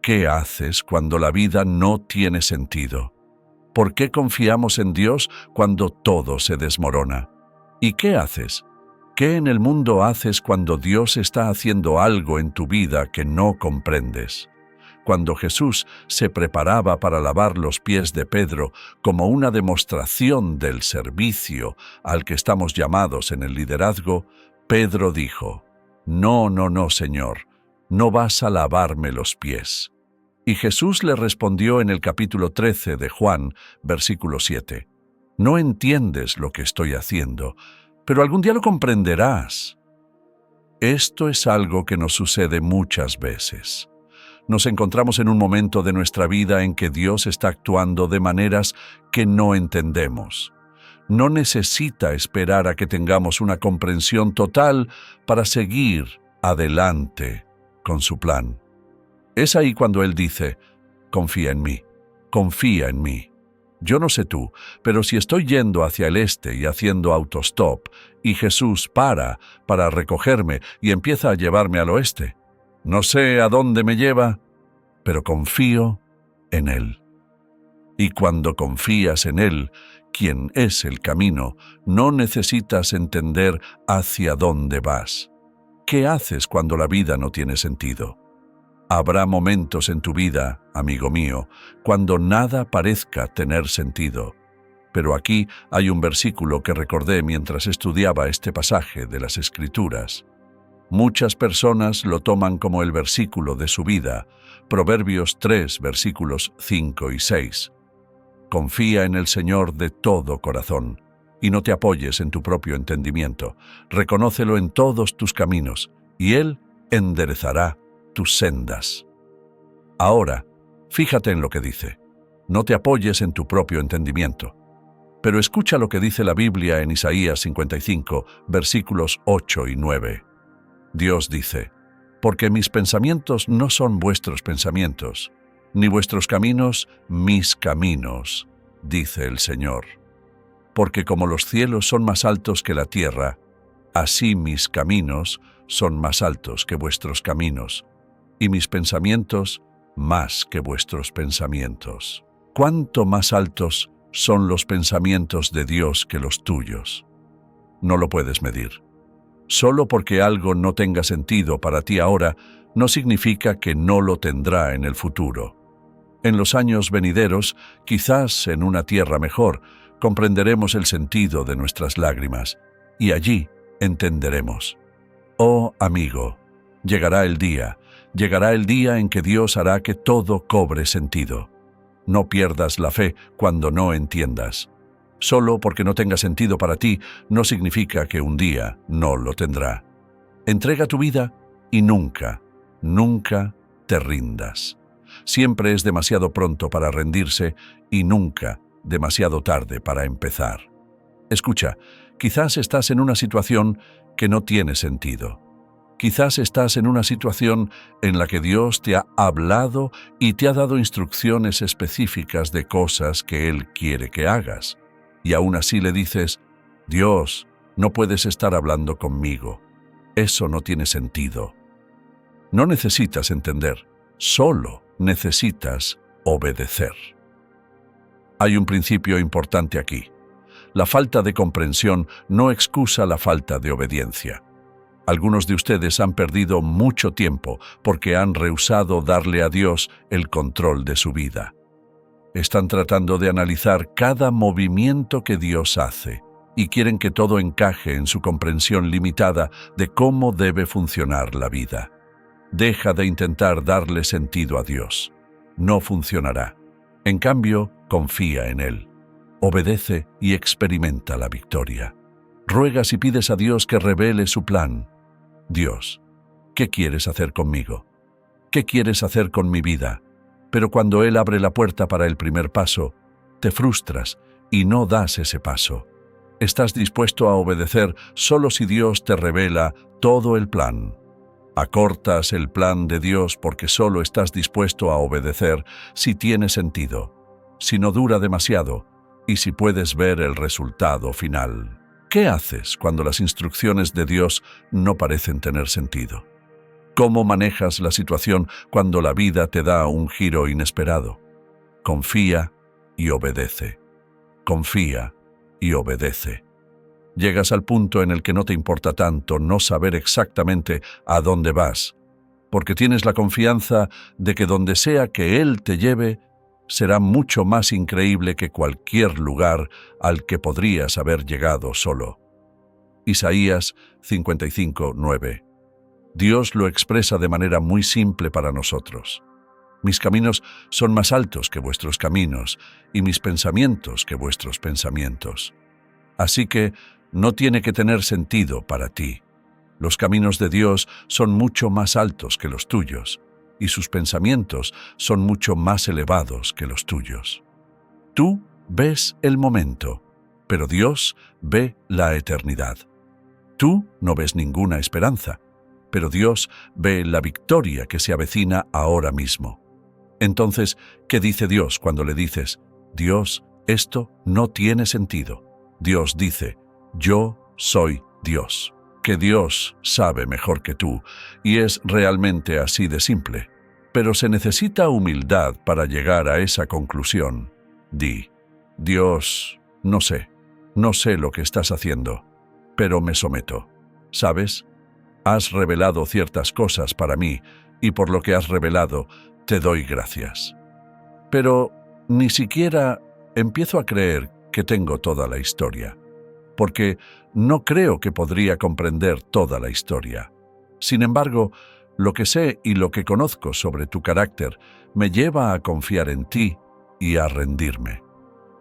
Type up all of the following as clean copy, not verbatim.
¿Qué haces cuando la vida no tiene sentido? ¿Por qué confiamos en Dios cuando todo se desmorona? ¿Y qué haces? ¿Qué en el mundo haces cuando Dios está haciendo algo en tu vida que no comprendes? Cuando Jesús se preparaba para lavar los pies de Pedro como una demostración del servicio al que estamos llamados en el liderazgo, Pedro dijo: No, Señor, no vas a lavarme los pies. Y Jesús le respondió en el capítulo 13 de Juan, versículo 7, No entiendes lo que estoy haciendo, pero algún día lo comprenderás. Esto es algo que nos sucede muchas veces. Nos encontramos en un momento de nuestra vida en que Dios está actuando de maneras que no entendemos. No necesita esperar a que tengamos una comprensión total para seguir adelante con su plan. Es ahí cuando Él dice: confía en mí, confía en mí. Yo no sé tú, pero si estoy yendo hacia el este y haciendo autostop, y Jesús para recogerme y empieza a llevarme al oeste, no sé a dónde me lleva, pero confío en Él. Y cuando confías en Él, quien es el camino, no necesitas entender hacia dónde vas. ¿Qué haces cuando la vida no tiene sentido? Habrá momentos en tu vida, amigo mío, cuando nada parezca tener sentido. Pero aquí hay un versículo que recordé mientras estudiaba este pasaje de las Escrituras. Muchas personas lo toman como el versículo de su vida, Proverbios 3, versículos 5 y 6. Confía en el Señor de todo corazón, y no te apoyes en tu propio entendimiento. Reconócelo en todos tus caminos, y Él enderezará tus sendas. Ahora, fíjate en lo que dice. No te apoyes en tu propio entendimiento. Pero escucha lo que dice la Biblia en Isaías 55, versículos 8 y 9. Dios dice: Porque mis pensamientos no son vuestros pensamientos, ni vuestros caminos mis caminos, dice el Señor. Porque como los cielos son más altos que la tierra, así mis caminos son más altos que vuestros caminos, y mis pensamientos más que vuestros pensamientos. ¿Cuánto más altos son los pensamientos de Dios que los tuyos? No lo puedes medir. Solo porque algo no tenga sentido para ti ahora, no significa que no lo tendrá en el futuro. En los años venideros, quizás en una tierra mejor, comprenderemos el sentido de nuestras lágrimas, y allí entenderemos. Oh, amigo, llegará el día en que Dios hará que todo cobre sentido. No pierdas la fe cuando no entiendas. Solo porque no tenga sentido para ti, no significa que un día no lo tendrá. Entrega tu vida y nunca te rindas. Siempre es demasiado pronto para rendirse y nunca demasiado tarde para empezar. Escucha, quizás estás en una situación que no tiene sentido. Quizás estás en una situación en la que Dios te ha hablado y te ha dado instrucciones específicas de cosas que Él quiere que hagas. Y aún así le dices: Dios, no puedes estar hablando conmigo. Eso no tiene sentido. No necesitas entender, solo necesitas obedecer. Hay un principio importante aquí. La falta de comprensión no excusa la falta de obediencia. Algunos de ustedes han perdido mucho tiempo porque han rehusado darle a Dios el control de su vida. Están tratando de analizar cada movimiento que Dios hace y quieren que todo encaje en su comprensión limitada de cómo debe funcionar la vida. Deja de intentar darle sentido a Dios. No funcionará. En cambio, confía en Él. Obedece y experimenta la victoria. Ruegas y pides a Dios que revele su plan. Dios, ¿qué quieres hacer conmigo? ¿Qué quieres hacer con mi vida? Pero cuando Él abre la puerta para el primer paso, te frustras y no das ese paso. Estás dispuesto a obedecer solo si Dios te revela todo el plan. Acortas el plan de Dios porque solo estás dispuesto a obedecer si tiene sentido, si no dura demasiado y si puedes ver el resultado final. ¿Qué haces cuando las instrucciones de Dios no parecen tener sentido? ¿Cómo manejas la situación cuando la vida te da un giro inesperado? Confía y obedece. Confía y obedece. Llegas al punto en el que no te importa tanto no saber exactamente a dónde vas, porque tienes la confianza de que donde sea que Él te lleve, será mucho más increíble que cualquier lugar al que podrías haber llegado solo. Isaías 55:9. Dios lo expresa de manera muy simple para nosotros. Mis caminos son más altos que vuestros caminos, y mis pensamientos que vuestros pensamientos. Así que no tiene que tener sentido para ti. Los caminos de Dios son mucho más altos que los tuyos, y sus pensamientos son mucho más elevados que los tuyos. Tú ves el momento, pero Dios ve la eternidad. Tú no ves ninguna esperanza, pero Dios ve la victoria que se avecina ahora mismo. Entonces, ¿qué dice Dios cuando le dices, Dios, esto no tiene sentido? Dios dice, yo soy Dios, que Dios sabe mejor que tú, y es realmente así de simple. Pero se necesita humildad para llegar a esa conclusión. Di, Dios, no sé lo que estás haciendo, pero me someto. ¿Sabes? Has revelado ciertas cosas para mí, y por lo que has revelado, te doy gracias. Pero ni siquiera empiezo a creer que tengo toda la historia, porque no creo que podría comprender toda la historia. Sin embargo, lo que sé y lo que conozco sobre tu carácter me lleva a confiar en ti y a rendirme.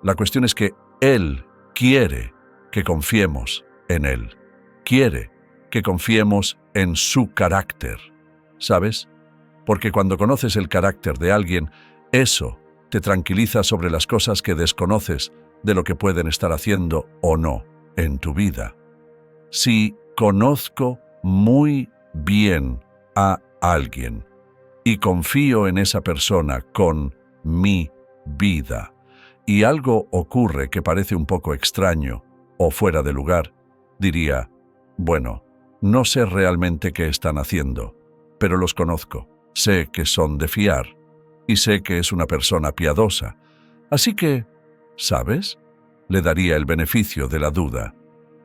La cuestión es que Él quiere que confiemos en Él. Quiere que confiemos en su carácter, ¿sabes? Porque cuando conoces el carácter de alguien, eso te tranquiliza sobre las cosas que desconoces de lo que pueden estar haciendo o no en tu vida. Si conozco muy bien a alguien y confío en esa persona con mi vida, y algo ocurre que parece un poco extraño o fuera de lugar, diría, bueno, no sé realmente qué están haciendo, pero los conozco, sé que son de fiar, y sé que es una persona piadosa. Así que, ¿sabes? Le daría el beneficio de la duda.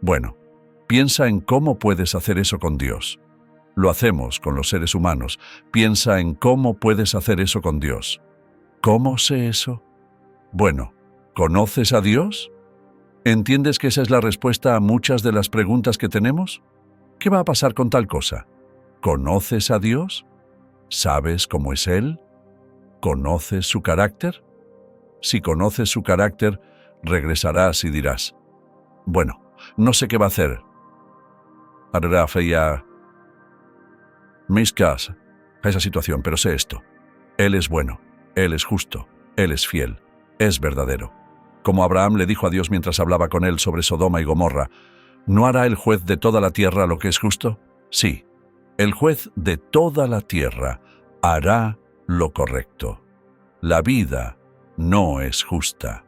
Bueno, piensa en cómo puedes hacer eso con Dios. Lo hacemos con los seres humanos. Piensa en cómo puedes hacer eso con Dios. ¿Cómo sé eso? Bueno, ¿conoces a Dios? ¿Entiendes que esa es la respuesta a muchas de las preguntas que tenemos? ¿Qué va a pasar con tal cosa? ¿Conoces a Dios? ¿Sabes cómo es Él? ¿Conoces su carácter? Si conoces su carácter, regresarás y dirás, bueno, no sé qué va a hacer. Hará feia mis cas a esa situación, pero sé esto. Él es bueno, Él es justo, Él es fiel, es verdadero. Como Abraham le dijo a Dios mientras hablaba con él sobre Sodoma y Gomorra, ¿no hará el juez de toda la tierra lo que es justo? Sí, el juez de toda la tierra hará lo correcto. La vida no es justa.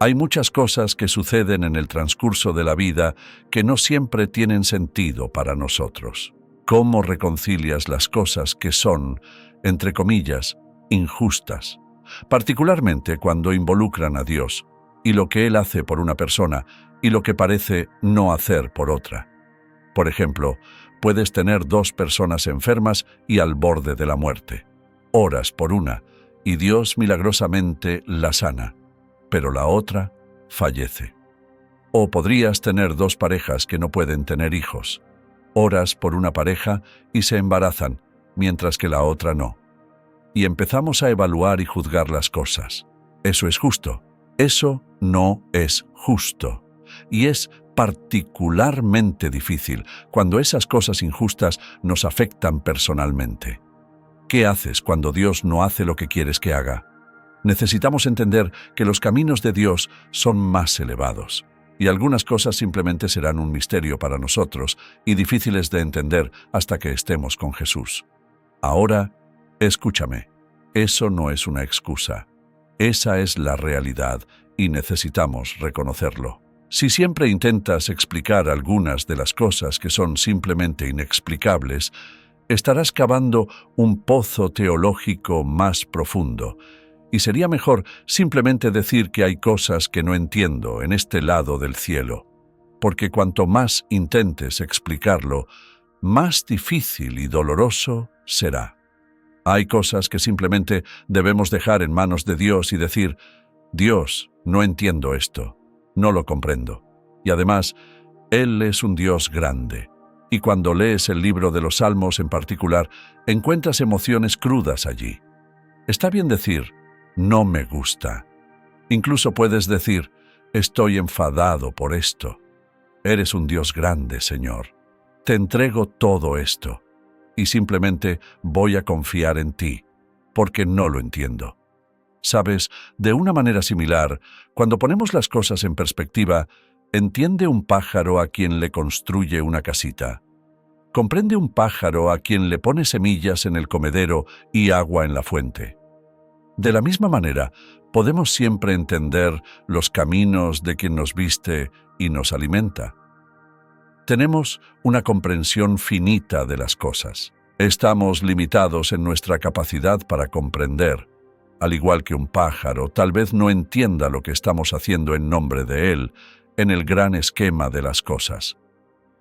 Hay muchas cosas que suceden en el transcurso de la vida que no siempre tienen sentido para nosotros. ¿Cómo reconcilias las cosas que son, entre comillas, injustas? Particularmente cuando involucran a Dios y lo que Él hace por una persona y lo que parece no hacer por otra. Por ejemplo, puedes tener dos personas enfermas y al borde de la muerte. Oras por una y Dios milagrosamente la sana, pero la otra fallece. O podrías tener dos parejas que no pueden tener hijos. Oras por una pareja y se embarazan, mientras que la otra no. Y empezamos a evaluar y juzgar las cosas. ¿Eso es justo? Eso no es justo. Y es particularmente difícil cuando esas cosas injustas nos afectan personalmente. ¿Qué haces cuando Dios no hace lo que quieres que haga? Necesitamos entender que los caminos de Dios son más elevados, y algunas cosas simplemente serán un misterio para nosotros y difíciles de entender hasta que estemos con Jesús. Ahora, escúchame, eso no es una excusa. Esa es la realidad y necesitamos reconocerlo. Si siempre intentas explicar algunas de las cosas que son simplemente inexplicables, estarás cavando un pozo teológico más profundo. Y sería mejor simplemente decir que hay cosas que no entiendo en este lado del cielo, porque cuanto más intentes explicarlo, más difícil y doloroso será. Hay cosas que simplemente debemos dejar en manos de Dios y decir: Dios, no entiendo esto, no lo comprendo. Y además, Él es un Dios grande. Y cuando lees el libro de los Salmos en particular, encuentras emociones crudas allí. Está bien decir: no me gusta. Incluso puedes decir: estoy enfadado por esto. Eres un Dios grande, Señor. Te entrego todo esto. Y simplemente voy a confiar en ti, porque no lo entiendo. Sabes, de una manera similar, cuando ponemos las cosas en perspectiva, entiende un pájaro a quien le construye una casita. Comprende un pájaro a quien le pone semillas en el comedero y agua en la fuente. De la misma manera, podemos siempre entender los caminos de quien nos viste y nos alimenta. Tenemos una comprensión finita de las cosas. Estamos limitados en nuestra capacidad para comprender. Al igual que un pájaro, tal vez no entienda lo que estamos haciendo en nombre de él, en el gran esquema de las cosas.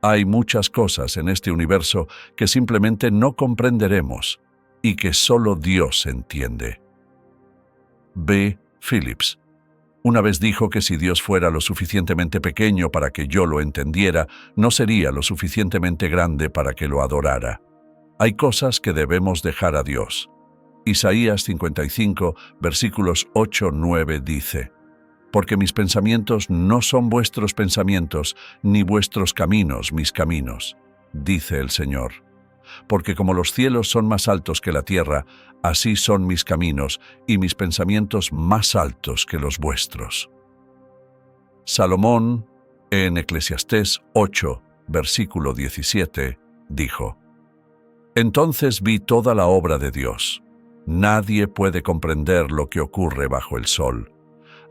Hay muchas cosas en este universo que simplemente no comprenderemos y que solo Dios entiende. B. Phillips una vez dijo que si Dios fuera lo suficientemente pequeño para que yo lo entendiera, no sería lo suficientemente grande para que lo adorara. Hay cosas que debemos dejar a Dios. Isaías 55, versículos 8-9 dice: Porque mis pensamientos no son vuestros pensamientos, ni vuestros caminos mis caminos, dice el Señor. Porque como los cielos son más altos que la tierra, así son mis caminos y mis pensamientos más altos que los vuestros. Salomón, en Eclesiastés 8, versículo 17, dijo: Entonces vi toda la obra de Dios. Nadie puede comprender lo que ocurre bajo el sol.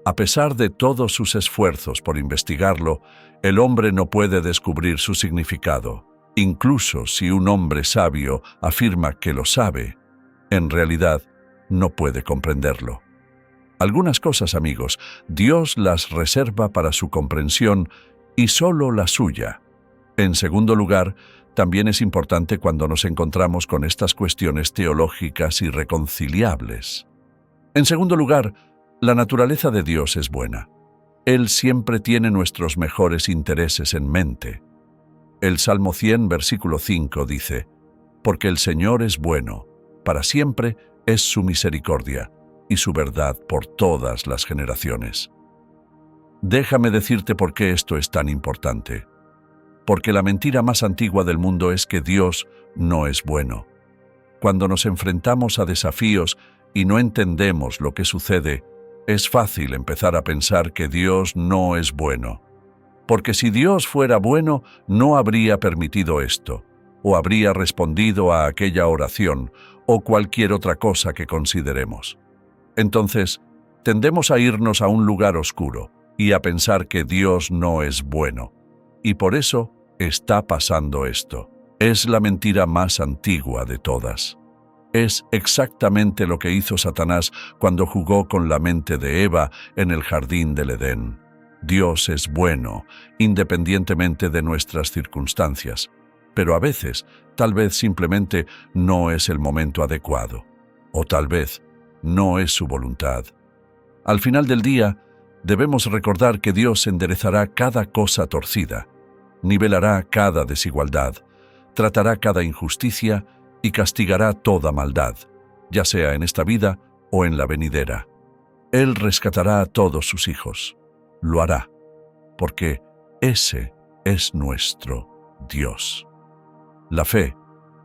A pesar de todos sus esfuerzos por investigarlo, el hombre no puede descubrir su significado. Incluso si un hombre sabio afirma que lo sabe, en realidad no puede comprenderlo. Algunas cosas, amigos, Dios las reserva para su comprensión y solo la suya. En segundo lugar, también es importante cuando nos encontramos con estas cuestiones teológicas irreconciliables. En segundo lugar, la naturaleza de Dios es buena. Él siempre tiene nuestros mejores intereses en mente. El Salmo 100, versículo 5 dice: Porque el Señor es bueno, para siempre es su misericordia y su verdad por todas las generaciones. Déjame decirte por qué esto es tan importante. Porque la mentira más antigua del mundo es que Dios no es bueno. Cuando nos enfrentamos a desafíos y no entendemos lo que sucede, es fácil empezar a pensar que Dios no es bueno. Porque si Dios fuera bueno, no habría permitido esto, o habría respondido a aquella oración, o cualquier otra cosa que consideremos. Entonces, tendemos a irnos a un lugar oscuro y a pensar que Dios no es bueno. Y por eso está pasando esto. Es la mentira más antigua de todas. Es exactamente lo que hizo Satanás cuando jugó con la mente de Eva en el jardín del Edén. Dios es bueno, independientemente de nuestras circunstancias, pero a veces, tal vez simplemente no es el momento adecuado, o tal vez no es su voluntad. Al final del día, debemos recordar que Dios enderezará cada cosa torcida, nivelará cada desigualdad, tratará cada injusticia y castigará toda maldad, ya sea en esta vida o en la venidera. Él rescatará a todos sus hijos. Lo hará, porque ese es nuestro Dios. La fe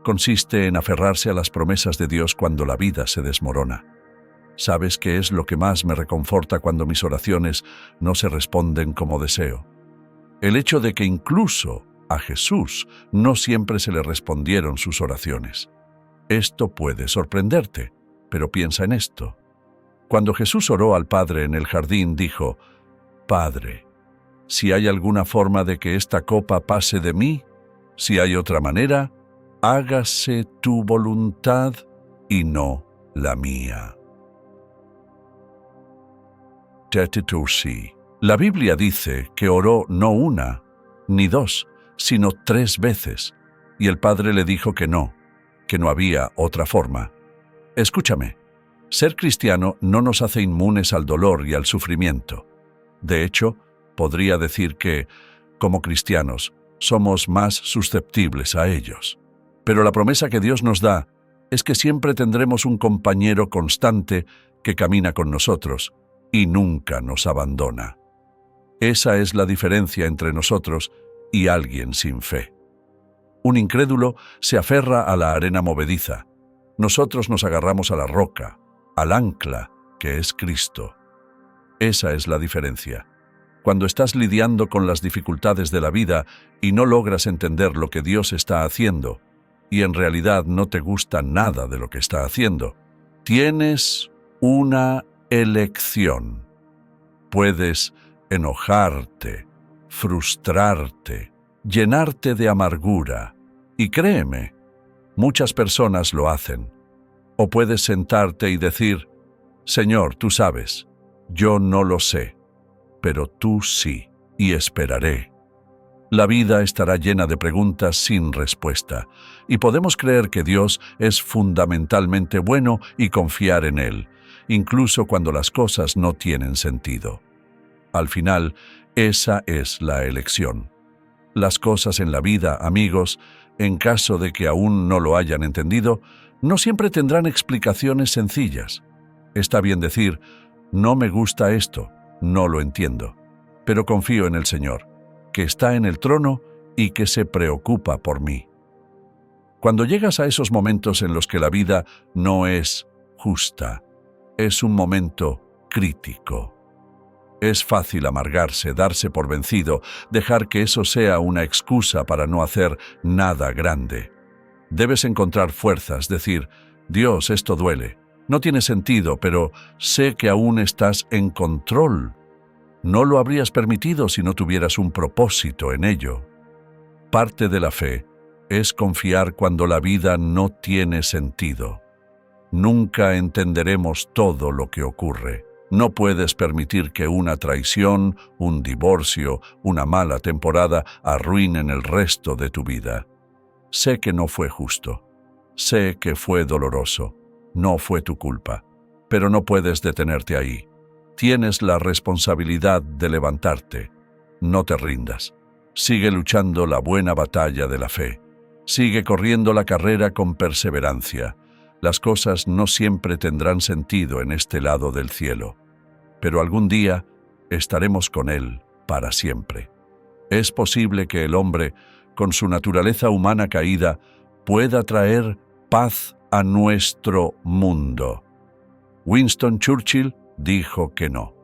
consiste en aferrarse a las promesas de Dios cuando la vida se desmorona. ¿Sabes qué es lo que más me reconforta cuando mis oraciones no se responden como deseo? El hecho de que incluso a Jesús no siempre se le respondieron sus oraciones. Esto puede sorprenderte, pero piensa en esto. Cuando Jesús oró al Padre en el jardín, dijo: Padre, si hay alguna forma de que esta copa pase de mí, si hay otra manera, hágase tu voluntad y no la mía. Tete Tursi. La Biblia dice que oró no una ni dos, sino 3 veces, y el Padre le dijo que no había otra forma. Escúchame, ser cristiano no nos hace inmunes al dolor y al sufrimiento. De hecho, podría decir que, como cristianos, somos más susceptibles a ellos. Pero la promesa que Dios nos da es que siempre tendremos un compañero constante que camina con nosotros y nunca nos abandona. Esa es la diferencia entre nosotros y alguien sin fe. Un incrédulo se aferra a la arena movediza. Nosotros nos agarramos a la roca, al ancla, que es Cristo. Esa es la diferencia. Cuando estás lidiando con las dificultades de la vida y no logras entender lo que Dios está haciendo, y en realidad no te gusta nada de lo que está haciendo, tienes una elección. Puedes enojarte, frustrarte, llenarte de amargura, y créeme, muchas personas lo hacen. O puedes sentarte y decir, Señor, tú sabes, yo no lo sé, pero tú sí, y esperaré. La vida estará llena de preguntas sin respuesta, y podemos creer que Dios es fundamentalmente bueno y confiar en Él, incluso cuando las cosas no tienen sentido. Al final, esa es la elección. Las cosas en la vida, amigos, en caso de que aún no lo hayan entendido, no siempre tendrán explicaciones sencillas. Está bien decir, no me gusta esto, no lo entiendo, pero confío en el Señor, que está en el trono y que se preocupa por mí. Cuando llegas a esos momentos en los que la vida no es justa, es un momento crítico. Es fácil amargarse, darse por vencido, dejar que eso sea una excusa para no hacer nada grande. Debes encontrar fuerzas, decir, Dios, esto duele. No tiene sentido, pero sé que aún estás en control. No lo habrías permitido si no tuvieras un propósito en ello. Parte de la fe es confiar cuando la vida no tiene sentido. Nunca entenderemos todo lo que ocurre. No puedes permitir que una traición, un divorcio, una mala temporada arruinen el resto de tu vida. Sé que no fue justo. Sé que fue doloroso. No fue tu culpa. Pero no puedes detenerte ahí. Tienes la responsabilidad de levantarte. No te rindas. Sigue luchando la buena batalla de la fe. Sigue corriendo la carrera con perseverancia. Las cosas no siempre tendrán sentido en este lado del cielo, pero algún día estaremos con Él para siempre. Es posible que el hombre, con su naturaleza humana caída, pueda traer paz a nuestro mundo. Winston Churchill dijo que no.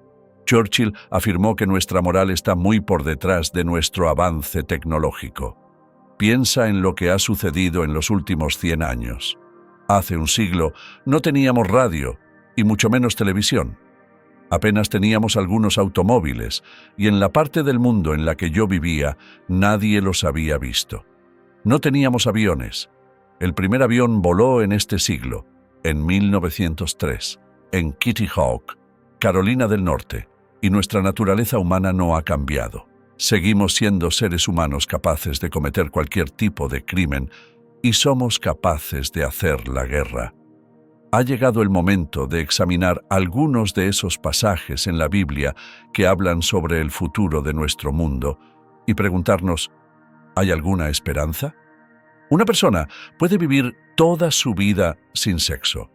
Churchill afirmó que nuestra moral está muy por detrás de nuestro avance tecnológico. Piensa en lo que ha sucedido en los últimos 100 años. Hace un siglo no teníamos radio y mucho menos televisión. Apenas teníamos algunos automóviles y en la parte del mundo en la que yo vivía nadie los había visto. No teníamos aviones. El primer avión voló en este siglo, en 1903, en Kitty Hawk, Carolina del Norte, y nuestra naturaleza humana no ha cambiado. Seguimos siendo seres humanos capaces de cometer cualquier tipo de crimen y somos capaces de hacer la guerra. Ha llegado el momento de examinar algunos de esos pasajes en la Biblia que hablan sobre el futuro de nuestro mundo y preguntarnos, ¿hay alguna esperanza? Una persona puede vivir toda su vida sin sexo.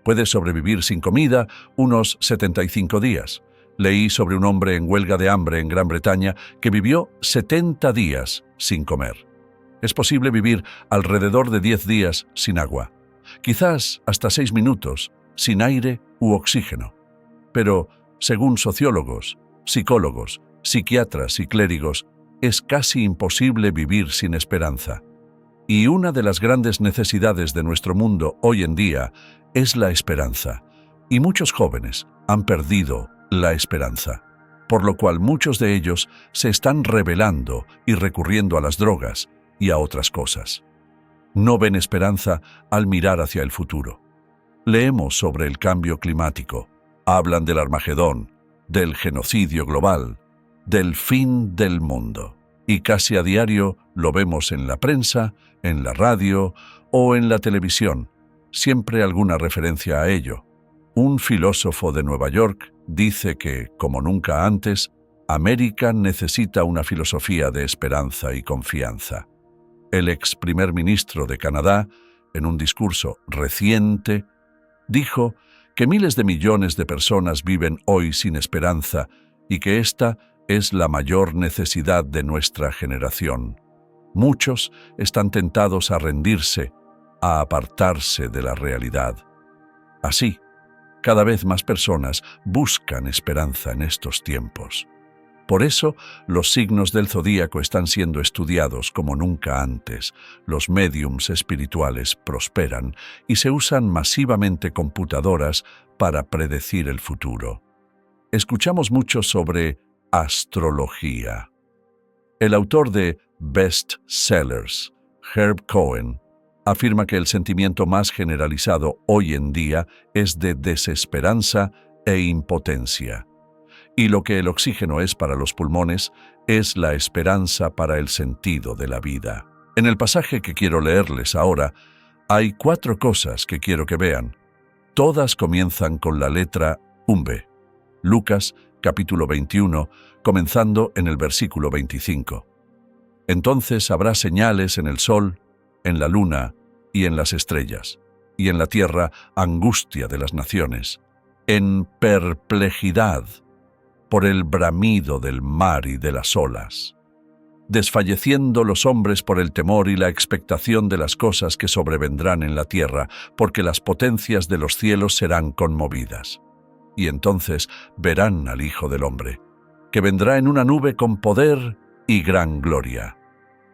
Puede sobrevivir sin comida unos 75 días. Leí sobre un hombre en huelga de hambre en Gran Bretaña que vivió 70 días sin comer. Es posible vivir alrededor de 10 días sin agua, quizás hasta 6 minutos, sin aire u oxígeno. Pero, según sociólogos, psicólogos, psiquiatras y clérigos, es casi imposible vivir sin esperanza. Y una de las grandes necesidades de nuestro mundo hoy en día es la esperanza. Y muchos jóvenes han perdido la esperanza, por lo cual muchos de ellos se están rebelando y recurriendo a las drogas y a otras cosas. No ven esperanza al mirar hacia el futuro. Leemos sobre el cambio climático, hablan del Armagedón, del genocidio global, del fin del mundo. Y casi a diario lo vemos en la prensa, en la radio o en la televisión. Siempre alguna referencia a ello. Un filósofo de Nueva York dice que, como nunca antes, América necesita una filosofía de esperanza y confianza. El ex primer ministro de Canadá, en un discurso reciente, dijo que miles de millones de personas viven hoy sin esperanza y que esta es la mayor necesidad de nuestra generación. Muchos están tentados a rendirse, a apartarse de la realidad. Así, cada vez más personas buscan esperanza en estos tiempos. Por eso, los signos del zodíaco están siendo estudiados como nunca antes. Los médiums espirituales prosperan y se usan masivamente computadoras para predecir el futuro. Escuchamos mucho sobre astrología. El autor de Best Sellers, Herb Cohen, afirma que el sentimiento más generalizado hoy en día es de desesperanza e impotencia. Y lo que el oxígeno es para los pulmones es la esperanza para el sentido de la vida. En el pasaje que quiero leerles ahora, hay 4 cosas que quiero que vean. Todas comienzan con la letra umbe. Lucas, capítulo 21, comenzando en el versículo 25. Entonces habrá señales en el sol, en la luna y en las estrellas, y en la tierra angustia de las naciones, en perplejidad por el bramido del mar y de las olas, desfalleciendo los hombres por el temor y la expectación de las cosas que sobrevendrán en la tierra, porque las potencias de los cielos serán conmovidas. Y entonces verán al Hijo del Hombre, que vendrá en una nube con poder y gran gloria.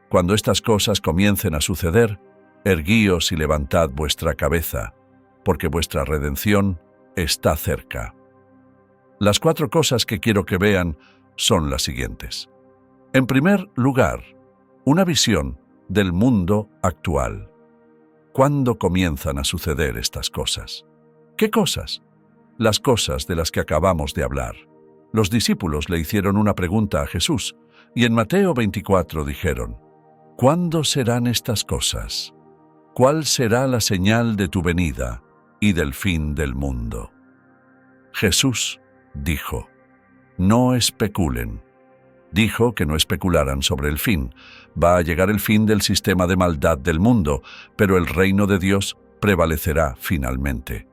Cuando estas cosas comiencen a suceder, erguíos y levantad vuestra cabeza, porque vuestra redención está cerca. Las 4 cosas que quiero que vean son las siguientes. En primer lugar, una visión del mundo actual. ¿Cuándo comienzan a suceder estas cosas? ¿Qué cosas? Las cosas de las que acabamos de hablar. Los discípulos le hicieron una pregunta a Jesús, y en Mateo 24 dijeron: ¿Cuándo serán estas cosas? ¿Cuál será la señal de tu venida y del fin del mundo? Jesús dijo: no especulen. Dijo que no especularan sobre el fin. Va a llegar el fin del sistema de maldad del mundo, pero el reino de Dios prevalecerá finalmente.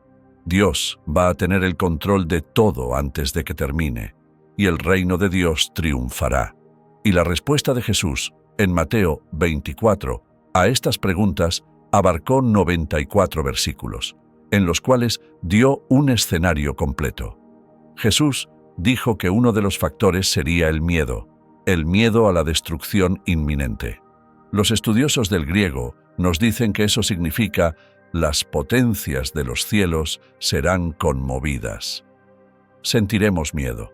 Dios va a tener el control de todo antes de que termine, y el reino de Dios triunfará. Y la respuesta de Jesús, en Mateo 24, a estas preguntas abarcó 94 versículos, en los cuales dio un escenario completo. Jesús dijo que uno de los factores sería el miedo a la destrucción inminente. Los estudiosos del griego nos dicen que eso significa las potencias de los cielos serán conmovidas. Sentiremos miedo.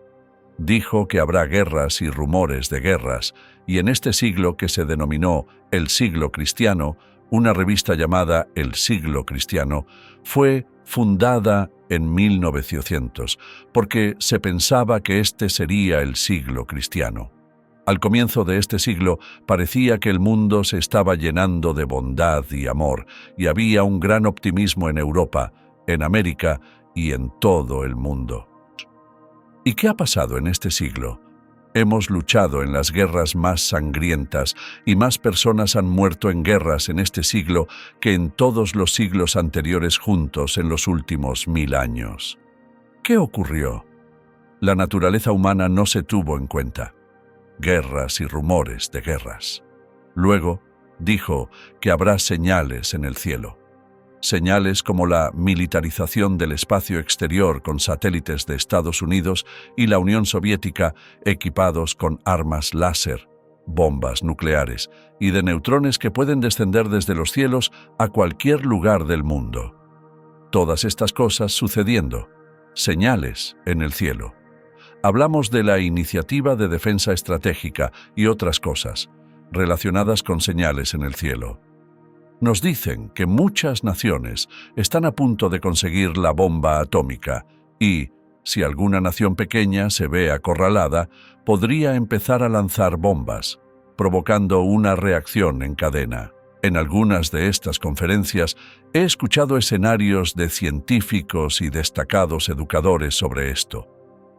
Dijo que habrá guerras y rumores de guerras, y en este siglo que se denominó el siglo cristiano, una revista llamada El Siglo Cristiano fue fundada en 1900, porque se pensaba que este sería el siglo cristiano. Al comienzo de este siglo parecía que el mundo se estaba llenando de bondad y amor, y había un gran optimismo en Europa, en América y en todo el mundo. ¿Y qué ha pasado en este siglo? Hemos luchado en las guerras más sangrientas y más personas han muerto en guerras en este siglo que en todos los siglos anteriores juntos en los últimos 1000 años. ¿Qué ocurrió? La naturaleza humana no se tuvo en cuenta. Guerras y rumores de guerras. Luego dijo que habrá señales en el cielo. Señales como la militarización del espacio exterior con satélites de Estados Unidos y la Unión Soviética equipados con armas láser, bombas nucleares y de neutrones que pueden descender desde los cielos a cualquier lugar del mundo. Todas estas cosas sucediendo, señales en el cielo. Hablamos de la Iniciativa de Defensa Estratégica y otras cosas relacionadas con señales en el cielo. Nos dicen que muchas naciones están a punto de conseguir la bomba atómica y, si alguna nación pequeña se ve acorralada, podría empezar a lanzar bombas, provocando una reacción en cadena. En algunas de estas conferencias he escuchado escenarios de científicos y destacados educadores sobre esto.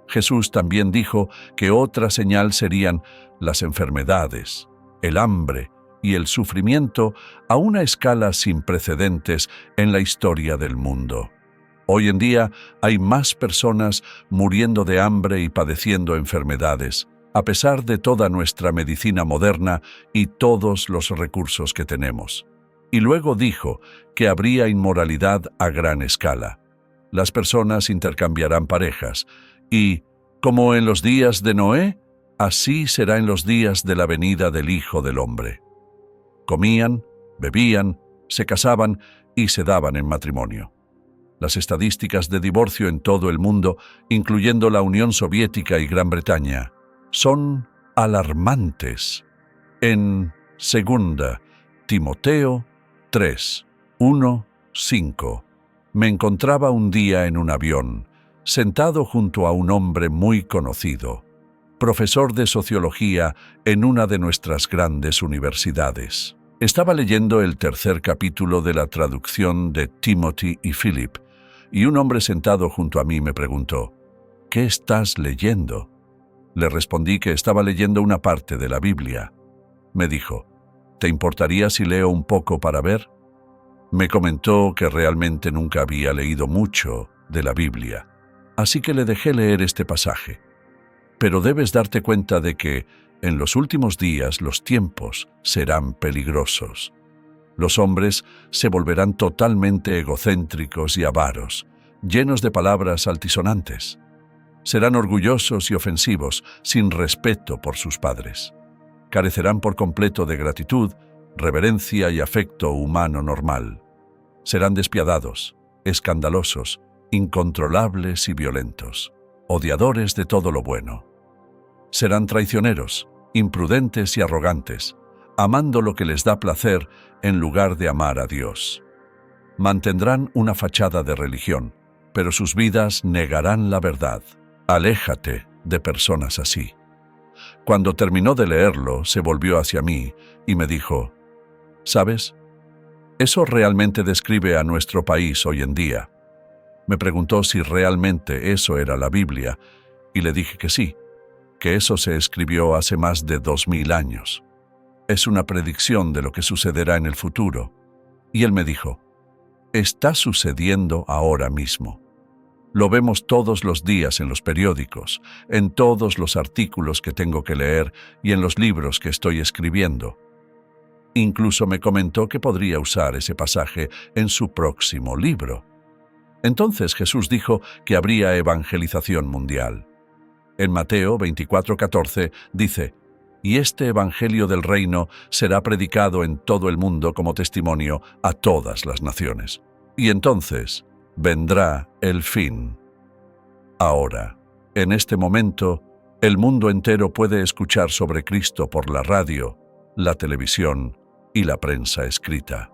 Jesús también dijo que otra señal serían las enfermedades, el hambre y el sufrimiento a una escala sin precedentes en la historia del mundo. Hoy en día hay más personas muriendo de hambre y padeciendo enfermedades, a pesar de toda nuestra medicina moderna y todos los recursos que tenemos. Y luego dijo que habría inmoralidad a gran escala. Las personas intercambiarán parejas y, como en los días de Noé, así será en los días de la venida del Hijo del Hombre. Comían, bebían, se casaban y se daban en matrimonio. Las estadísticas de divorcio en todo el mundo, incluyendo la Unión Soviética y Gran Bretaña, son alarmantes. En 2 Timoteo 3, 1, 5, me encontraba un día en un avión, sentado junto a un hombre muy conocido, profesor de sociología en una de nuestras grandes universidades. Estaba leyendo el 3er capítulo de la traducción de Timothy y Philip, y un hombre sentado junto a mí me preguntó, ¿qué estás leyendo? Le respondí que estaba leyendo una parte de la Biblia. Me dijo, ¿te importaría si leo un poco para ver? Me comentó que realmente nunca había leído mucho de la Biblia, así que le dejé leer este pasaje. Pero debes darte cuenta de que en los últimos días los tiempos serán peligrosos. Los hombres se volverán totalmente egocéntricos y avaros, llenos de palabras altisonantes. Serán orgullosos y ofensivos, sin respeto por sus padres. Carecerán por completo de gratitud, reverencia y afecto humano normal. Serán despiadados, escandalosos, incontrolables y violentos, odiadores de todo lo bueno. Serán traicioneros, imprudentes y arrogantes, amando lo que les da placer en lugar de amar a Dios. Mantendrán una fachada de religión, pero sus vidas negarán la verdad. Aléjate de personas así. Cuando terminó de leerlo, se volvió hacia mí y me dijo, ¿sabes? Eso realmente describe a nuestro país hoy en día. Me preguntó si realmente eso era la Biblia, y le dije que sí, que eso se escribió hace más de 2000 años. Es una predicción de lo que sucederá en el futuro. Y él me dijo, está sucediendo ahora mismo. Lo vemos todos los días en los periódicos, en todos los artículos que tengo que leer y en los libros que estoy escribiendo. Incluso me comentó que podría usar ese pasaje en su próximo libro. Entonces Jesús dijo que habría evangelización mundial. En Mateo 24:14 dice, y este evangelio del reino será predicado en todo el mundo como testimonio a todas las naciones. Y entonces vendrá el fin. Ahora, en este momento, el mundo entero puede escuchar sobre Cristo por la radio, la televisión y la prensa escrita.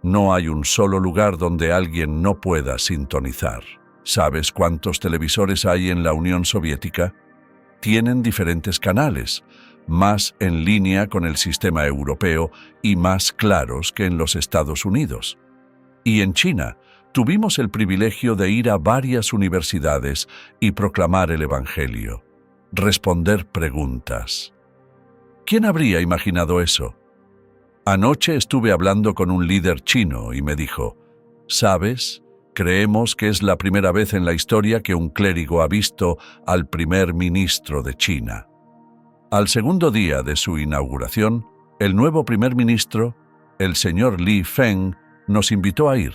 No hay un solo lugar donde alguien no pueda sintonizar. ¿Sabes cuántos televisores hay en la Unión Soviética? Tienen diferentes canales, más en línea con el sistema europeo y más claros que en los Estados Unidos. Y en China, tuvimos el privilegio de ir a varias universidades y proclamar el Evangelio, responder preguntas. ¿Quién habría imaginado eso? Anoche estuve hablando con un líder chino y me dijo, ¿sabes? Creemos que es la primera vez en la historia que un clérigo ha visto al primer ministro de China. Al segundo día de su inauguración, el nuevo primer ministro, el señor Li Feng, nos invitó a ir,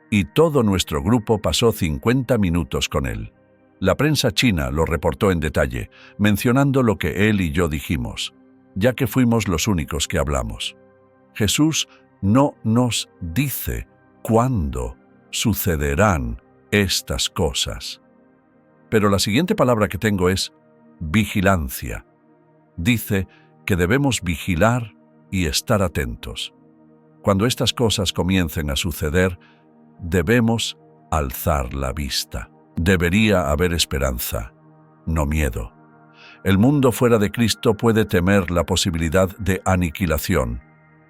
y todo nuestro grupo pasó 50 minutos con él. La prensa china lo reportó en detalle, mencionando lo que él y yo dijimos, ya que fuimos los únicos que hablamos. Jesús no nos dice cuándo sucederán estas cosas. Pero la siguiente palabra que tengo es vigilancia. Dice que debemos vigilar y estar atentos. Cuando estas cosas comiencen a suceder, debemos alzar la vista. Debería haber esperanza, no miedo. El mundo fuera de Cristo puede temer la posibilidad de aniquilación,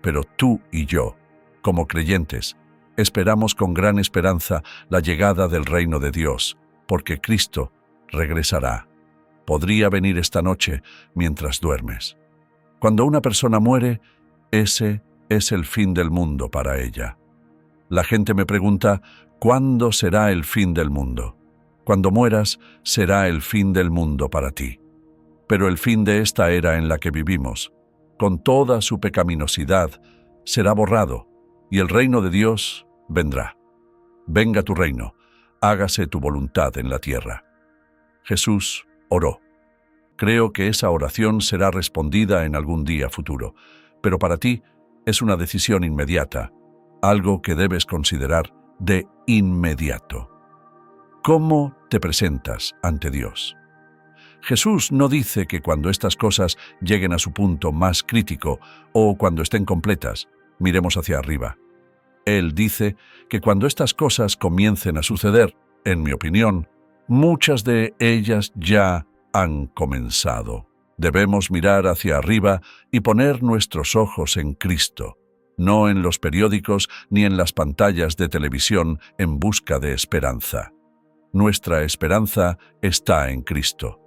pero tú y yo, como creyentes, esperamos con gran esperanza la llegada del reino de Dios, porque Cristo regresará. Podría venir esta noche mientras duermes. Cuando una persona muere, ese es el fin del mundo para ella. La gente me pregunta, ¿cuándo será el fin del mundo? Cuando mueras, será el fin del mundo para ti. Pero el fin de esta era en la que vivimos, con toda su pecaminosidad, será borrado, y el reino de Dios vendrá. Venga tu reino, hágase tu voluntad en la tierra. Jesús oró. Creo que esa oración será respondida en algún día futuro, pero para ti es una decisión inmediata, algo que debes considerar de inmediato. ¿Cómo te presentas ante Dios? Jesús no dice que cuando estas cosas lleguen a su punto más crítico o cuando estén completas, miremos hacia arriba. Él dice que cuando estas cosas comiencen a suceder, en mi opinión, muchas de ellas ya han comenzado. Debemos mirar hacia arriba y poner nuestros ojos en Cristo, no en los periódicos ni en las pantallas de televisión en busca de esperanza. Nuestra esperanza está en Cristo.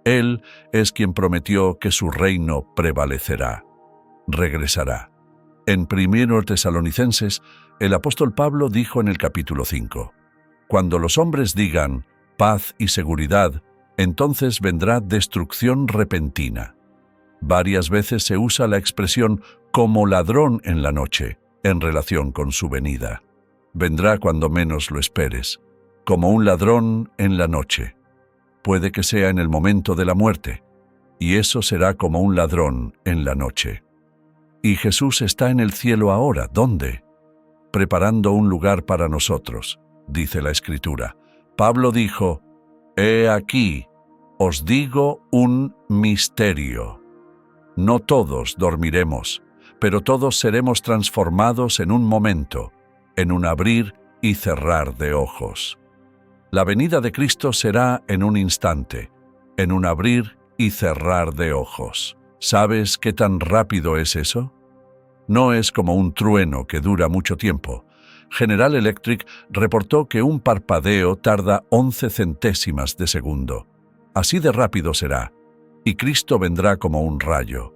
Él es quien prometió que su reino prevalecerá, regresará. En 1 Tesalonicenses, el apóstol Pablo dijo en el capítulo 5, «Cuando los hombres digan paz y seguridad, entonces vendrá destrucción repentina». Varias veces se usa la expresión como ladrón en la noche en relación con su venida. Vendrá cuando menos lo esperes, como un ladrón en la noche. Puede que sea en el momento de la muerte, y eso será como un ladrón en la noche. Y Jesús está en el cielo ahora. ¿Dónde? Preparando un lugar para nosotros, dice la Escritura. Pablo dijo, «He aquí, os digo un misterio. No todos dormiremos, pero todos seremos transformados en un momento, en un abrir y cerrar de ojos». La venida de Cristo será en un instante, en un abrir y cerrar de ojos. ¿Sabes qué tan rápido es eso? No es como un trueno que dura mucho tiempo. General Electric reportó que un parpadeo tarda 11 centésimas de segundo. Así de rápido será, y Cristo vendrá como un rayo.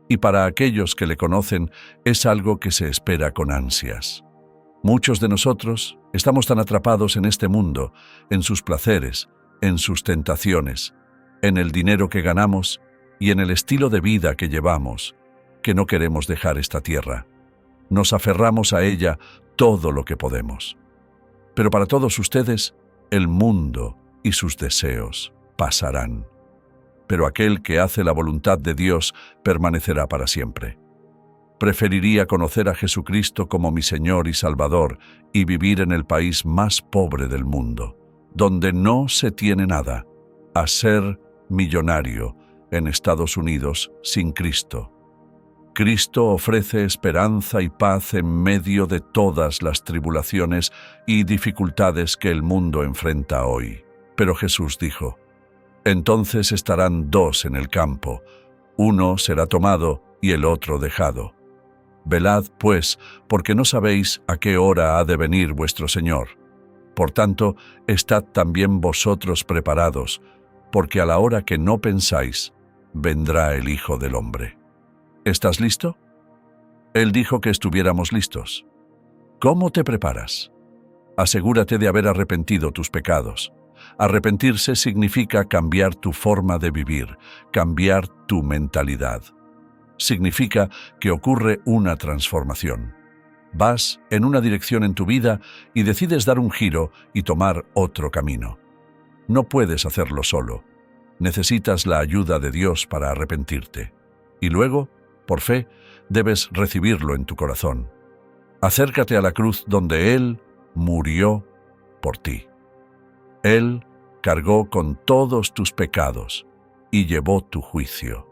Y para aquellos que le conocen es algo que se espera con ansias. Muchos de nosotros estamos tan atrapados en este mundo, en sus placeres, en sus tentaciones, en el dinero que ganamos y en el estilo de vida que llevamos, que no queremos dejar esta tierra. Nos aferramos a ella todo lo que podemos. Pero para todos ustedes, el mundo y sus deseos pasarán. Pero aquel que hace la voluntad de Dios permanecerá para siempre. Preferiría conocer a Jesucristo como mi Señor y Salvador y vivir en el país más pobre del mundo, donde no se tiene nada, a ser millonario en Estados Unidos sin Cristo. Cristo ofrece esperanza y paz en medio de todas las tribulaciones y dificultades que el mundo enfrenta hoy. Pero Jesús dijo, «Entonces estarán dos en el campo, uno será tomado y el otro dejado. Velad, pues, porque no sabéis a qué hora ha de venir vuestro Señor. Por tanto, estad también vosotros preparados, porque a la hora que no pensáis, vendrá el Hijo del Hombre». ¿Estás listo? Él dijo que estuviéramos listos. ¿Cómo te preparas? Asegúrate de haber arrepentido tus pecados. Arrepentirse significa cambiar tu forma de vivir, cambiar tu mentalidad. Significa que ocurre una transformación. Vas en una dirección en tu vida y decides dar un giro y tomar otro camino. No puedes hacerlo solo. Necesitas la ayuda de Dios para arrepentirte. Y luego, por fe, debes recibirlo en tu corazón. Acércate a la cruz donde Él murió por ti. Él cargó con todos tus pecados y llevó tu juicio.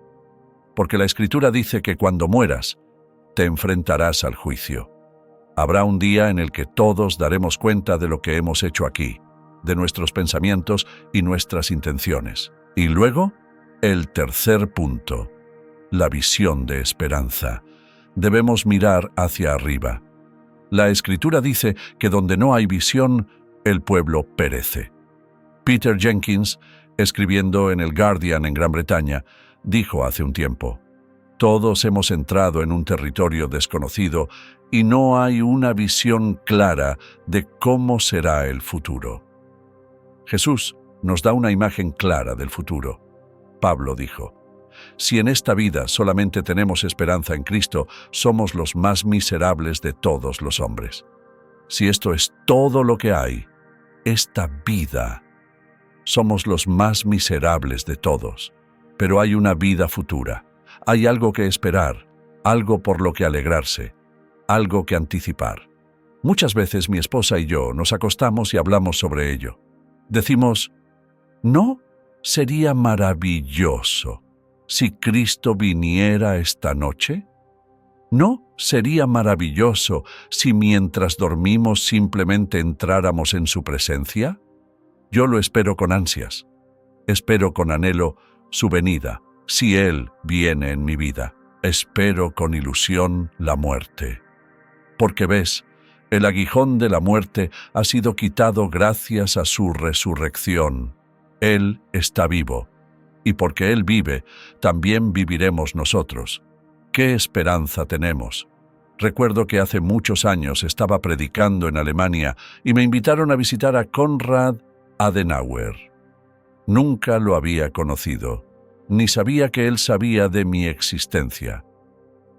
Porque la Escritura dice que cuando mueras, te enfrentarás al juicio. Habrá un día en el que todos daremos cuenta de lo que hemos hecho aquí, de nuestros pensamientos y nuestras intenciones. Y luego, el tercer punto, la visión de esperanza. Debemos mirar hacia arriba. La Escritura dice que donde no hay visión, el pueblo perece. Peter Jenkins, escribiendo en el Guardian en Gran Bretaña, dijo hace un tiempo: todos hemos entrado en un territorio desconocido y no hay una visión clara de cómo será el futuro. Jesús nos da una imagen clara del futuro. Pablo dijo: si en esta vida solamente tenemos esperanza en Cristo, somos los más miserables de todos los hombres. Si esto es todo lo que hay, esta vida, somos los más miserables de todos. Pero hay una vida futura. Hay algo que esperar, algo por lo que alegrarse, algo que anticipar. Muchas veces mi esposa y yo nos acostamos y hablamos sobre ello. Decimos: ¿no sería maravilloso si Cristo viniera esta noche? ¿No sería maravilloso si mientras dormimos simplemente entráramos en su presencia? Yo lo espero con ansias. Espero con anhelo su venida, si Él viene en mi vida. Espero con ilusión la muerte. Porque ves, el aguijón de la muerte ha sido quitado gracias a su resurrección. Él está vivo, y porque Él vive, también viviremos nosotros. ¿Qué esperanza tenemos? Recuerdo que hace muchos años estaba predicando en Alemania y me invitaron a visitar a Konrad Adenauer. Nunca lo había conocido, ni sabía que él sabía de mi existencia.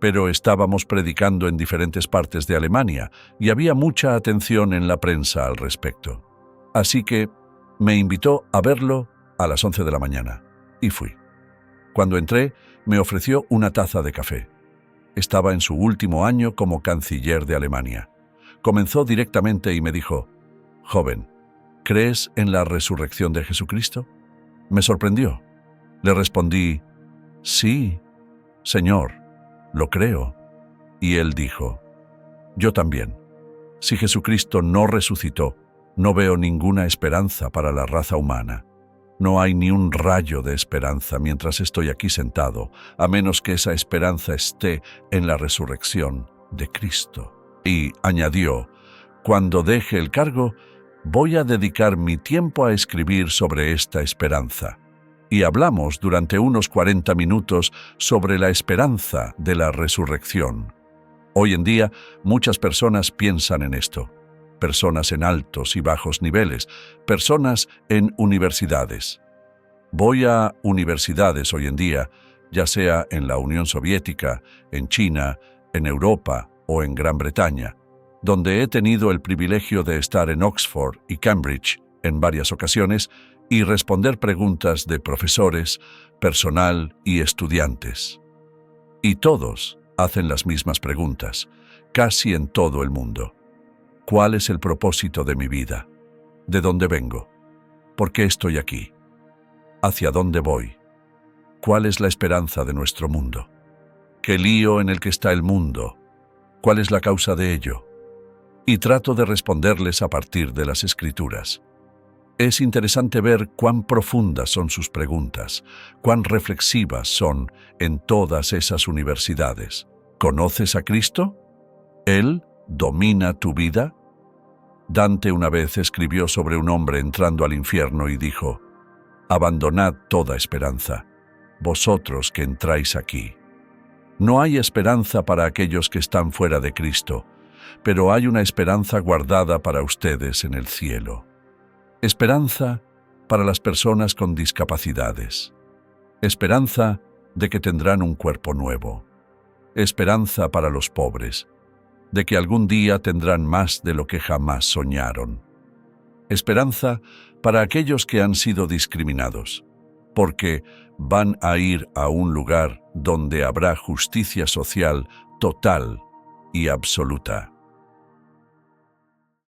Pero estábamos predicando en diferentes partes de Alemania y había mucha atención en la prensa al respecto. Así que me invitó a verlo a las 11 de la mañana, y fui. Cuando entré, me ofreció una taza de café. Estaba en su último año como canciller de Alemania. Comenzó directamente y me dijo: «Joven, ¿crees en la resurrección de Jesucristo?». Me sorprendió. Le respondí: «Sí, Señor, lo creo». Y él dijo: «Yo también. Si Jesucristo no resucitó, no veo ninguna esperanza para la raza humana. No hay ni un rayo de esperanza mientras estoy aquí sentado, a menos que esa esperanza esté en la resurrección de Cristo». Y añadió: «Cuando deje el cargo, voy a dedicar mi tiempo a escribir sobre esta esperanza». Y hablamos durante unos 40 minutos sobre la esperanza de la resurrección. Hoy en día, muchas personas piensan en esto. Personas en altos y bajos niveles, personas en universidades. Voy a universidades hoy en día, ya sea en la Unión Soviética, en China, en Europa o en Gran Bretaña, donde he tenido el privilegio de estar en Oxford y Cambridge en varias ocasiones y responder preguntas de profesores, personal y estudiantes. Y todos hacen las mismas preguntas, casi en todo el mundo. ¿Cuál es el propósito de mi vida? ¿De dónde vengo? ¿Por qué estoy aquí? ¿Hacia dónde voy? ¿Cuál es la esperanza de nuestro mundo? ¿Qué lío en el que está el mundo? ¿Cuál es la causa de ello? Y trato de responderles a partir de las Escrituras. Es interesante ver cuán profundas son sus preguntas, cuán reflexivas son en todas esas universidades. ¿Conoces a Cristo? ¿Él domina tu vida? Dante una vez escribió sobre un hombre entrando al infierno y dijo: «Abandonad toda esperanza, vosotros que entráis aquí». No hay esperanza para aquellos que están fuera de Cristo, pero hay una esperanza guardada para ustedes en el cielo. Esperanza para las personas con discapacidades. Esperanza de que tendrán un cuerpo nuevo. Esperanza para los pobres, de que algún día tendrán más de lo que jamás soñaron. Esperanza para aquellos que han sido discriminados, porque van a ir a un lugar donde habrá justicia social total y absoluta.